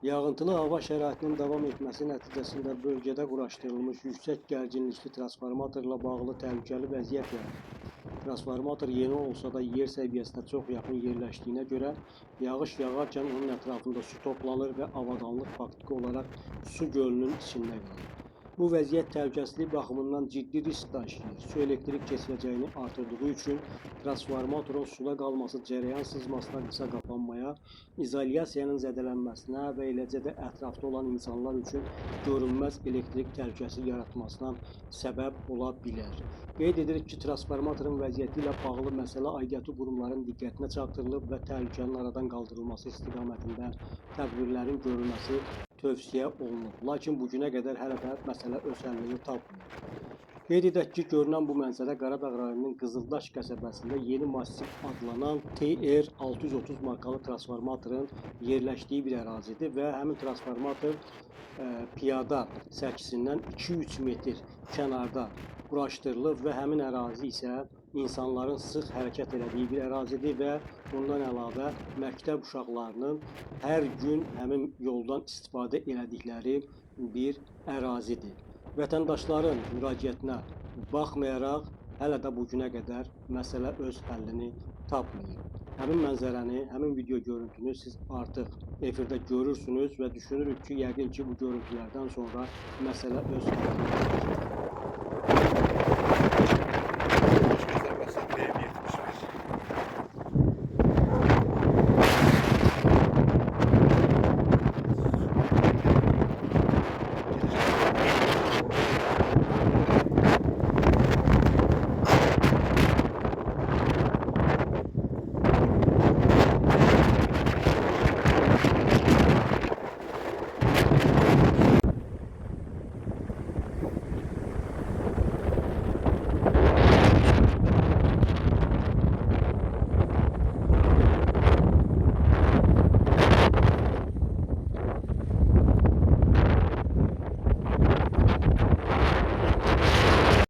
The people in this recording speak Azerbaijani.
Yağıntılı hava şəraitinin davam etməsi nəticəsində bölgədə quraşdırılmış yüksək gərginlikli transformatorla bağlı təhlükəli vəziyyət yaranıb. Transformator yeni olsa da yer səviyyəsinə çox yaxın yerləşdiyinə görə yağış yağarkən onun ətrafında su toplanır və avadanlıq faktiki olaraq su gölünün içində qalır. Bu vəziyyət təhlükəsizlik baxımından ciddi risk daşıyır. Su elektrik keçirəcəyini artırdığı üçün transformatorun suda qalması cərəyan sızmasına qısa qapanmaya, izolyasiyanın zədələnməsinə və eləcə də ətrafda olan insanlar üçün görünməz elektrik təhlükəsi yaratmasına səbəb ola bilər. Qeyd edirik ki, transformatorun vəziyyəti ilə bağlı məsələ aidiyyatı qurumların diqqətinə çatdırılıb və təhlükənin aradan qaldırılması istiqamətində tədbirlərin görülməsi tövsiyə olunub. Lakin bugünə qədər hələ də məsələ öz həllini tapmıyor. Qeyd edək ki, görünən bu mənzərə Qaradağ rayonunun Qızıldaş qəsəbəsində yeni massiv adlanan TR630 markalı transformatorun yerləşdiyi bir ərazidir və həmin transformator piyada səkisindən 2-3 metr kənarda quraşdırılıb və həmin ərazi isə insanların sıx hərəkət elədiyi bir ərazidir və bundan əlavə məktəb uşaqlarının hər gün həmin yoldan istifadə elədikləri bir ərazidir. Vətəndaşların müraciətinə baxmayaraq hələ də bugünə qədər məsələ öz həllini tapmayıb. Həmin mənzərəni, həmin video görüntünü siz artıq efirdə görürsünüz və düşünürük ki, yəqin ki, bu görüntülərdən sonra məsələ öz həllini tapacaq.